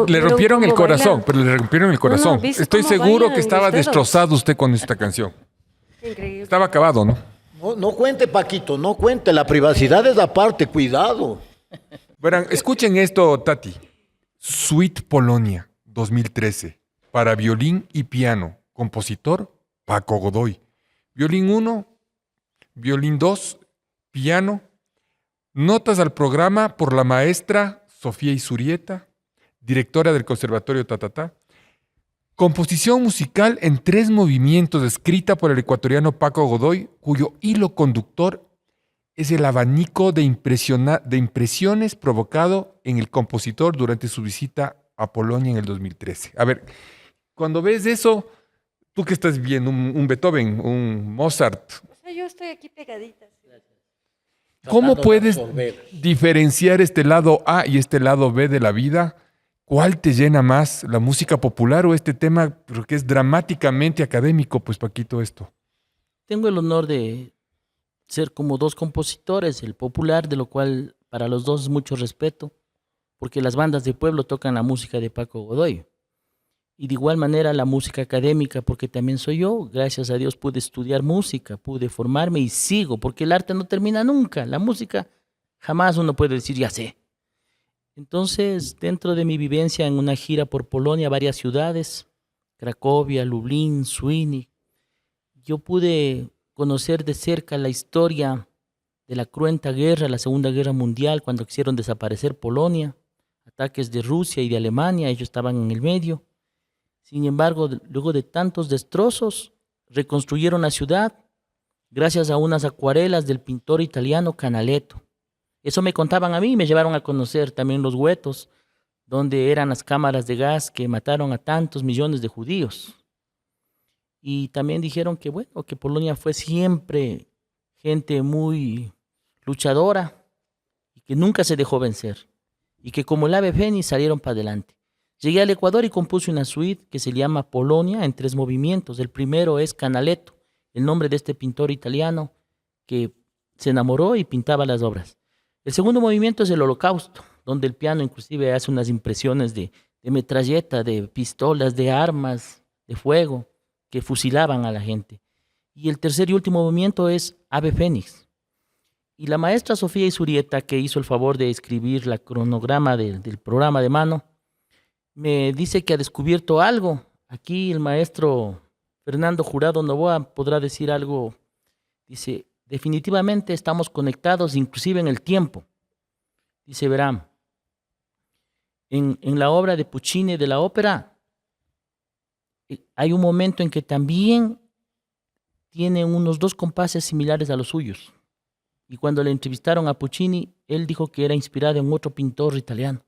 Le rompieron el corazón, pero le rompieron el corazón. ¿viste Estoy cómo seguro bailan que estaba los dedos? destrozado usted con esta canción. Increíble. Estaba acabado, ¿no? No, no cuente, Paquito, no cuente. La privacidad es aparte, cuidado. Verán, escuchen esto, Tati. Suite Polonia, 2013. Para violín y piano. Compositor, Paco Godoy. Violín 1, violín 2, piano. Notas al programa por la maestra Sofía Isurieta, directora del Conservatorio Tatatá. Composición musical en 3 movimientos, escrita por el ecuatoriano Paco Godoy, cuyo hilo conductor es el abanico de impresiones provocado en el compositor durante su visita a Polonia en el 2013. A ver, cuando ves eso, tú que estás viendo un Beethoven, un Mozart, O sea, yo estoy aquí pegadita. ¿sí? ¿cómo Tratando de puedes absorber. diferenciar este lado A y este lado B de la vida? ¿Cuál te llena más, la música popular o este tema que es dramáticamente académico? Pues Paquito, esto. Tengo el honor de ser como 2 compositores, el popular, de lo cual para los 2 es mucho respeto, porque las bandas de pueblo tocan la música de Paco Godoy. Y de igual manera la música académica, porque también soy yo. Gracias a Dios pude estudiar música, pude formarme y sigo, porque el arte no termina nunca. La música Jamás uno puede decir, ya sé. Entonces, dentro de mi vivencia en una gira por Polonia, varias ciudades, Cracovia, Lublin, Świdnik, yo pude conocer de cerca la historia de la cruenta guerra, la Segunda Guerra Mundial, cuando quisieron desaparecer Polonia, ataques de Rusia y de Alemania, ellos estaban en el medio. Sin embargo, luego de tantos destrozos, reconstruyeron la ciudad gracias a unas acuarelas del pintor italiano Canaletto. Eso me contaban a mí, me llevaron a conocer también los guetos, donde eran las cámaras de gas que mataron a tantos millones de judíos. Y también dijeron que, bueno, que Polonia fue siempre gente muy luchadora y que nunca se dejó vencer. Y que como el ave fénix salieron para adelante. Llegué al Ecuador y compuse una suite que se llama Polonia en 3 movimientos. El primero es Canaletto, el nombre de este pintor italiano que se enamoró y pintaba las obras. El segundo movimiento es el Holocausto, donde el piano inclusive hace unas impresiones de metralleta, de pistolas, de armas, de fuego, que fusilaban a la gente. Y el tercer y último movimiento es Ave Fénix. Y la maestra Sofía Isurieta, que hizo el favor de escribir la cronograma del programa de mano, me dice que ha descubierto algo. Aquí el maestro Fernando Jurado Novoa podrá decir algo. Dice, definitivamente estamos conectados inclusive en el tiempo. Dice, verán, en la obra de Puccini de la ópera, hay un momento en que también tiene unos 2 compases similares a los suyos. Y cuando le entrevistaron a Puccini, él dijo que era inspirado en otro pintor italiano.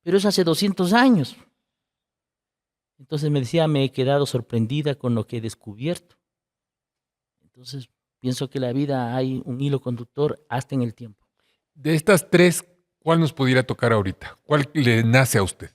Pero es hace 200 años. Entonces me decía, me he quedado sorprendida con lo que he descubierto. Entonces pienso que en la vida hay un hilo conductor hasta en el tiempo. De estas 3, ¿cuál nos pudiera tocar ahorita? ¿Cuál le nace a usted?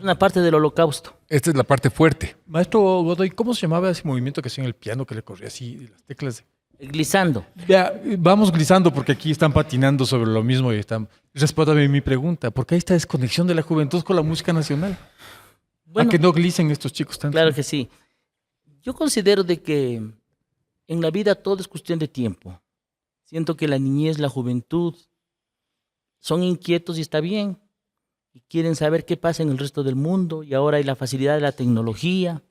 Una parte del Holocausto. Esta es la parte fuerte. Maestro Godoy, ¿cómo se llamaba ese movimiento que hacía en el piano que le corría así las teclas? Glissando. Ya, vamos glisando porque aquí están patinando sobre lo mismo y están... Respóndame mi pregunta, ¿por qué hay esta desconexión de la juventud con la música nacional? Bueno, ¿A que no glicen estos chicos tanto? claro que sí. Yo considero de que en la vida todo es cuestión de tiempo. Siento que la niñez, la juventud son inquietos y está bien. Y quieren saber qué pasa en el resto del mundo. Y ahora hay la facilidad de la tecnología.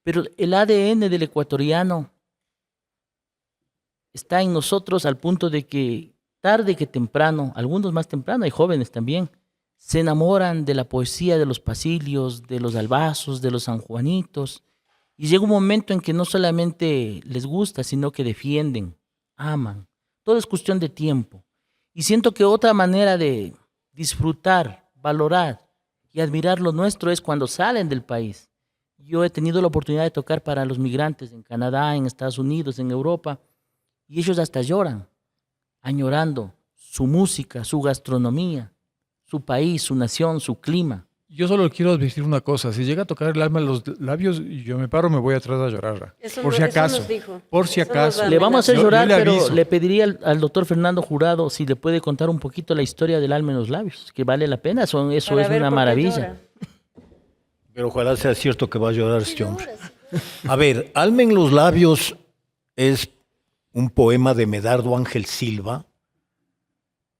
Pero el ADN del ecuatoriano está en nosotros al punto de que tarde que temprano, algunos más temprano, hay jóvenes también, se enamoran de la poesía de los Pasilios, de los Albazos, de los Sanjuanitos. Y llega un momento en que no solamente les gusta, sino que defienden, aman. Todo es cuestión de tiempo. Y siento que otra manera de disfrutar, valorar y admirar lo nuestro es cuando salen del país. Yo he tenido la oportunidad de tocar para los migrantes en Canadá, en Estados Unidos, en Europa, y ellos hasta lloran, añorando su música, su gastronomía, su país, su nación, su clima. Yo solo quiero advertir una cosa, si llega a tocar el alma en los labios, yo me paro, me voy atrás a llorar. Eso Por no- si eso acaso, nos dijo. por si Eso nos acaso. va Le vamos a hacer Yo llorar, le pero aviso. le pediría al doctor Fernando Jurado si le puede contar un poquito la historia del alma en los labios, que vale la pena, eso Para es ver una por qué maravilla. llora. Pero ojalá sea cierto que va a llorar este hombre. A ver, Alma en los labios es un poema de Medardo Ángel Silva.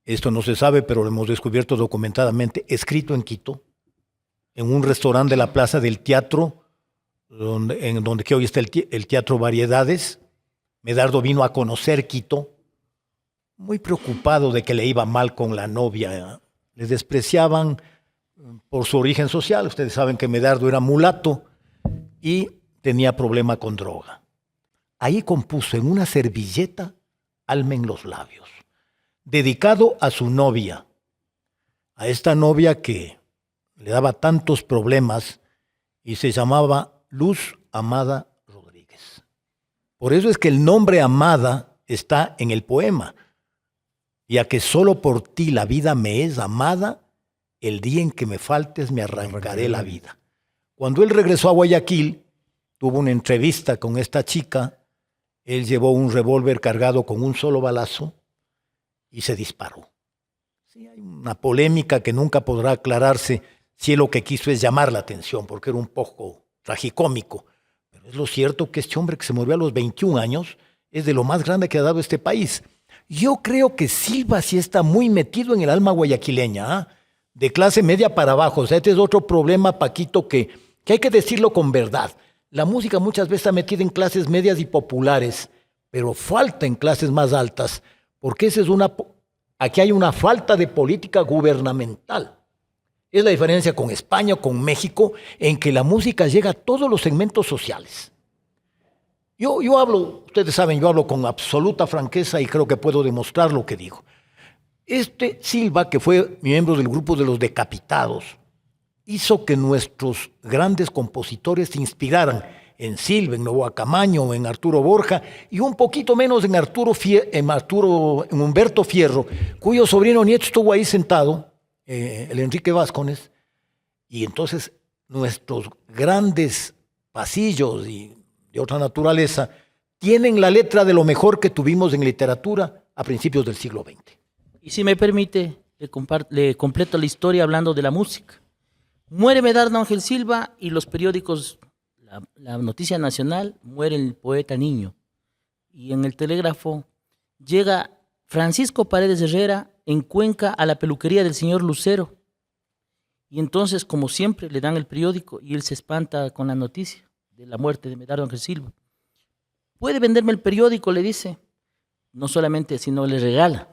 Esto no se sabe, pero lo hemos descubierto documentadamente, escrito en Quito, en un restaurante de la Plaza del Teatro, en donde que hoy está el Teatro Variedades. Medardo vino a conocer Quito, muy preocupado de que le iba mal con la novia. Le despreciaban por su origen social. Ustedes saben que Medardo era mulato y tenía problema con droga. Ahí compuso en una servilleta Alma en los labios, dedicado a su novia, a esta novia que le daba tantos problemas y se llamaba Luz Amada Rodríguez. Por eso es que el nombre Amada está en el poema. Ya que solo por ti la vida me es amada, el día en que me faltes me arrancaré la vida. Cuando él regresó a Guayaquil, tuvo una entrevista con esta chica, él llevó un revólver cargado con un solo balazo y se disparó. Sí, hay una polémica que nunca podrá aclararse si él lo que quiso es llamar la atención, porque era un poco tragicómico. Pero es lo cierto que este hombre que se murió a los 21 años es de lo más grande que ha dado este país. Yo creo que Silva sí está muy metido en el alma guayaquileña, ¿eh? De clase media para abajo. O sea, este es otro problema, Paquito, que hay que decirlo con verdad. La música muchas veces está metida en clases medias y populares, pero falta en clases más altas, porque aquí hay una falta de política gubernamental. Es la diferencia con España o con México, en que la música llega a todos los segmentos sociales. Yo hablo, ustedes saben, yo hablo con absoluta franqueza y creo que puedo demostrar lo que digo. Este Silva, que fue miembro del grupo de los Decapitados, hizo que nuestros grandes compositores se inspiraran en Silva, en Novoa Camaño, en Arturo Borja y un poquito menos en Humberto Fierro, cuyo sobrino nieto estuvo ahí sentado, el Enrique Vázquez, y entonces nuestros grandes pasillos y de otra naturaleza, tienen la letra de lo mejor que tuvimos en literatura a principios del siglo XX. Y si me permite, le completo la historia hablando de la música. Muere Medardo Ángel Silva y los periódicos, la Noticia Nacional, muere el poeta niño. Y en el Telégrafo llega Francisco Paredes Herrera en Cuenca a la peluquería del señor Lucero. Y entonces, como siempre, le dan el periódico y él se espanta con la noticia de la muerte de Medardo Ángel Silva. ¿Puede venderme el periódico?, le dice. No solamente, sino le regala.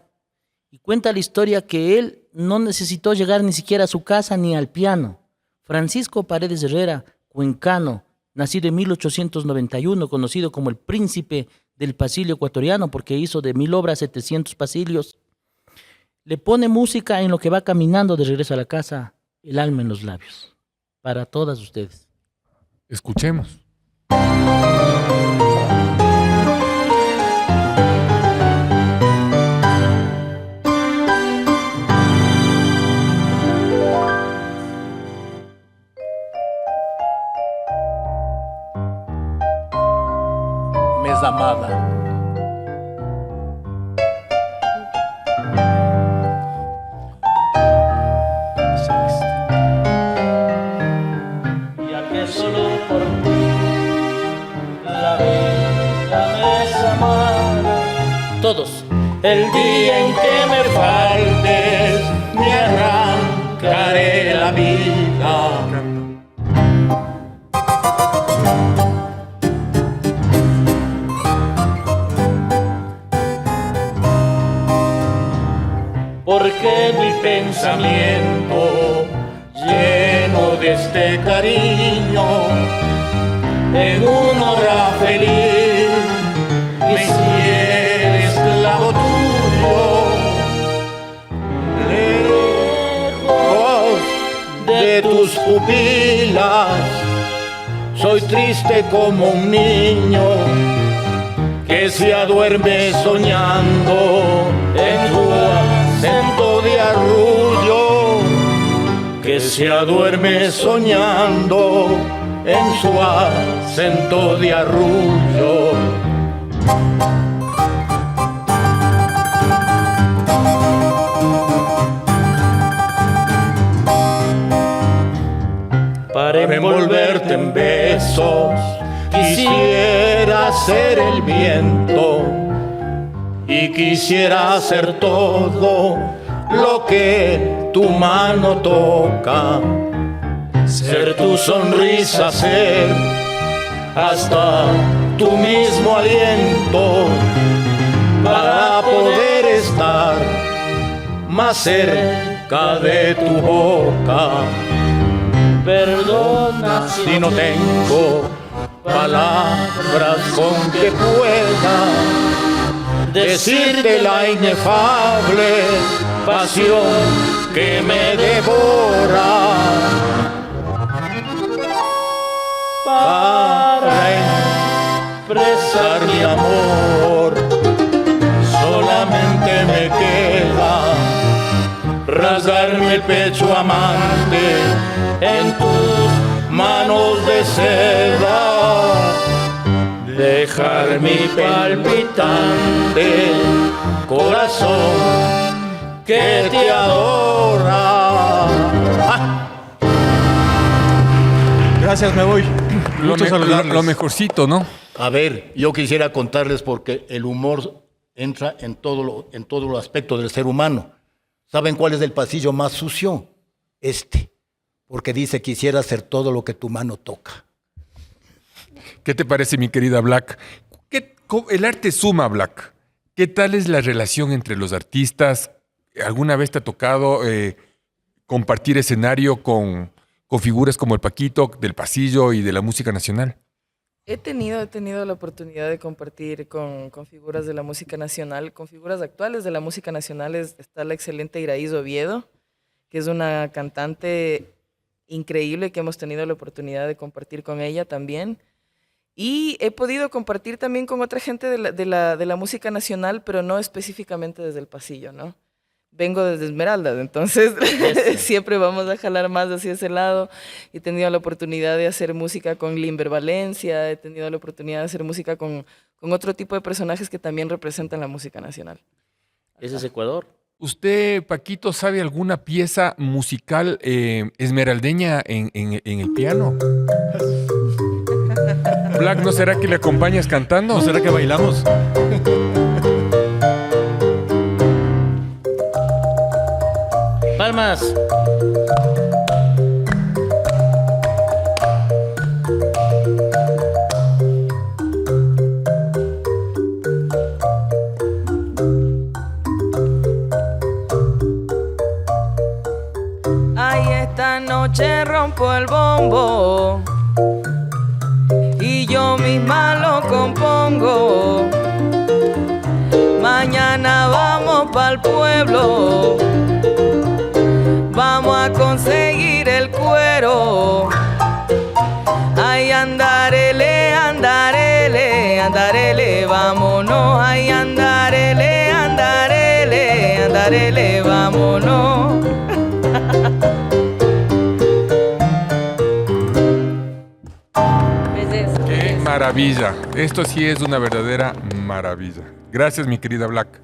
Y cuenta la historia que él no necesitó llegar ni siquiera a su casa ni al piano. Francisco Paredes Herrera, cuencano, nacido en 1891, conocido como el príncipe del pasillo ecuatoriano porque hizo de 1000 obras 700 pasillos, le pone música en lo que va caminando de regreso a la casa, el alma en los labios. Para todas ustedes. Escuchemos. Me es amada. Solo por ti la vida me es amada. Todos. El día en que me faltes me arrancaré la vida. Porque mi pensamiento lleno de este cariño, en una hora feliz me hiciera esclavo tuyo, lejos de tus pupilas. Soy triste como un niño que se aduerme soñando en tu acento de arrullo, que se aduerme soñando en su acento de arrullo. Para envolverte en besos quisiera ser el viento y quisiera hacer todo lo que tu mano toca, ser tu sonrisa, ser hasta tu mismo aliento, para poder estar más cerca de tu boca. Perdona si no tengo palabras con que pueda decirte la inefable pasión que me devora. Para expresar mi amor, solamente me queda rasgarme el pecho amante en tus manos de seda, dejar mi palpitante corazón que te adora. Gracias, me voy. Mucho saludarles. Lo mejorcito, ¿no? A ver, yo quisiera contarles porque el humor entra en todo los aspectos del ser humano. ¿Saben cuál es el pasillo más sucio? Porque dice quisiera hacer todo lo que tu mano toca. ¿Qué te parece, mi querida Black? El arte suma, Black. ¿Qué tal es la relación entre los artistas? ¿Alguna vez te ha tocado compartir escenario con figuras como el Paquito, del Pasillo y de la música nacional? He tenido la oportunidad de compartir con figuras de la música nacional, con figuras actuales de la música nacional. Está la excelente Iraíz Oviedo, que es una cantante increíble que hemos tenido la oportunidad de compartir con ella también. Y he podido compartir también con otra gente de la música nacional, pero no específicamente desde el Pasillo, ¿no? Vengo desde Esmeraldas, entonces siempre vamos a jalar más hacia ese lado. He tenido la oportunidad de hacer música con Limber Valencia, he tenido la oportunidad de hacer música con otro tipo de personajes que también representan la música nacional. Ese es Ecuador. ¿Usted, Paquito, sabe alguna pieza musical esmeraldeña en el piano? Black, ¿no será que le acompañas cantando? ¿No será que bailamos? Palmas. Ay, esta noche rompo el bombo y yo misma lo compongo. Mañana vamos pa'l pueblo, vamos a conseguir el cuero. Ay, andarele, andarele, andarele, vámonos. Ay, andarele, andarele, andarele, vámonos. ¡Qué maravilla! Esto sí es una verdadera maravilla. Gracias, mi querida Black.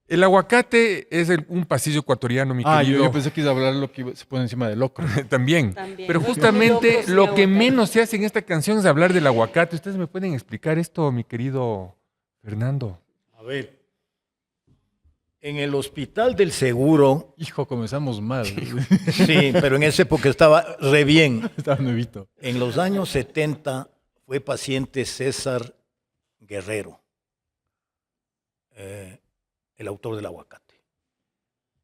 El aguacate es un pasillo ecuatoriano, mi querido. Yo pensé que iba a hablar lo que se pone encima del locro. También. También. Pero Los justamente locos y lo que aguacate. menos se hace en esta canción es hablar del aguacate. ¿Ustedes me pueden explicar esto, mi querido Fernando? A ver, en el Hospital del Seguro, Hijo, comenzamos mal. sí, pero en esa época estaba re bien. Estaba nuevito. En los años 70 fue paciente César Guerrero, el autor del aguacate.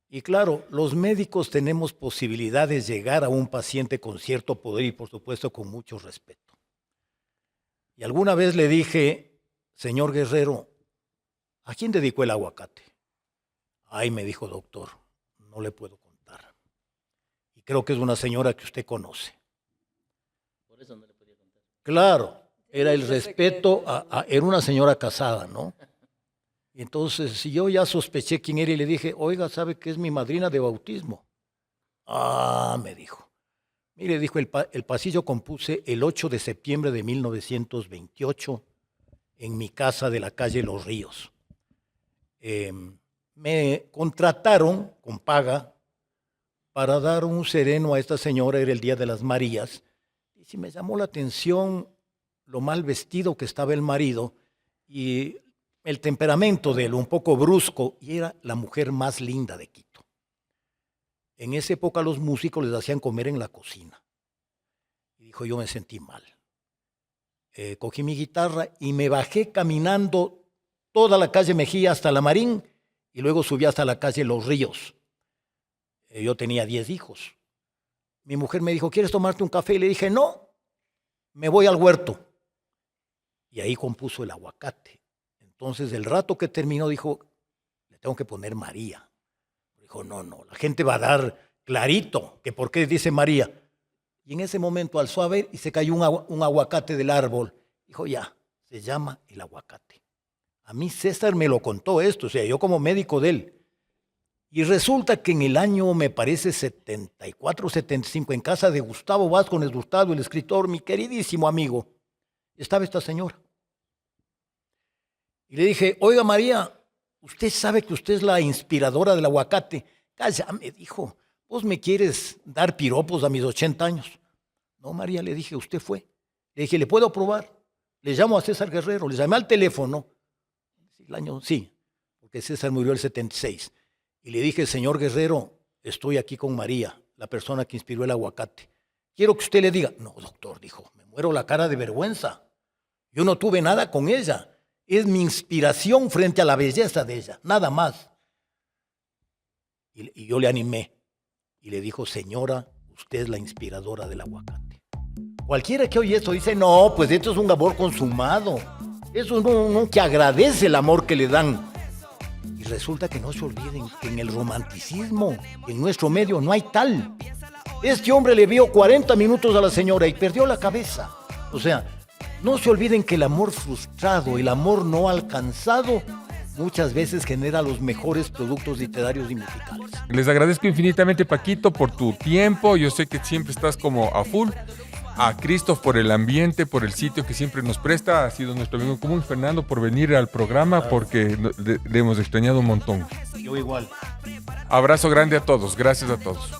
Y claro, los médicos tenemos posibilidades de llegar a un paciente con cierto poder y por supuesto con mucho respeto. Y alguna vez le dije, señor Guerrero, ¿a quién dedicó el aguacate? Ay, me dijo, doctor, no le puedo contar. Y creo que es una señora que usted conoce. Por eso no le podía contar. Claro, era el respeto, era una señora casada, ¿no? Y entonces yo ya sospeché quién era y le dije, oiga, ¿sabe que es mi madrina de bautismo? Ah, me dijo. Mire, dijo, el pasillo compuse el 8 de septiembre de 1928 en mi casa de la calle Los Ríos. Me contrataron con paga para dar un sereno a esta señora, era el Día de las Marías. Y sí me llamó la atención lo mal vestido que estaba el marido y el temperamento de él, un poco brusco, y era la mujer más linda de Quito. En esa época los músicos les hacían comer en la cocina. Y dijo, yo me sentí mal. Cogí mi guitarra y me bajé caminando toda la calle Mejía hasta la Marín y luego subí hasta la calle Los Ríos. Yo tenía 10 hijos. Mi mujer me dijo, ¿quieres tomarte un café? Y le dije, no, me voy al huerto. y ahí compuso el aguacate. Entonces, el rato que terminó, dijo, le tengo que poner María. Dijo, no, la gente va a dar clarito que por qué dice María. Y en ese momento alzó a ver y se cayó un aguacate del árbol. Dijo, ya, se llama el aguacate. A mí César me lo contó esto, o sea, yo como médico de él. Y resulta que en el año, me parece, 74, 75, en casa de Gustavo Vázquez Hurtado, el escritor, mi queridísimo amigo, estaba esta señora. Y le dije, oiga María, usted sabe que usted es la inspiradora del aguacate. Calla, me dijo, vos me quieres dar piropos a mis 80 años. No, María, le dije, usted fue. Le dije, ¿le puedo probar? Le llamo a César Guerrero, le llamé al teléfono. Sí, porque César murió el 76. Y le dije, señor Guerrero, estoy aquí con María, la persona que inspiró el aguacate. Quiero que usted le diga. No, doctor, dijo, me muero la cara de vergüenza. Yo no tuve nada con ella. Es mi inspiración frente a la belleza de ella, nada más. Y yo le animé. Y le dijo, señora, usted es la inspiradora del aguacate. Cualquiera que oye esto dice, no, pues esto es un amor consumado. Eso no que agradece el amor que le dan. Y resulta que no se olviden que en el romanticismo, en nuestro medio, no hay tal. Este hombre le vio 40 minutos a la señora y perdió la cabeza. O sea, no se olviden que el amor frustrado, el amor no alcanzado, muchas veces genera los mejores productos literarios y musicales. Les agradezco infinitamente, Paquito, por tu tiempo. Yo sé que siempre estás como a full. A Christoph por el ambiente, por el sitio que siempre nos presta. Ha sido nuestro amigo común, Fernando, por venir al programa, porque le hemos extrañado un montón. Yo igual. Abrazo grande a todos. Gracias a todos.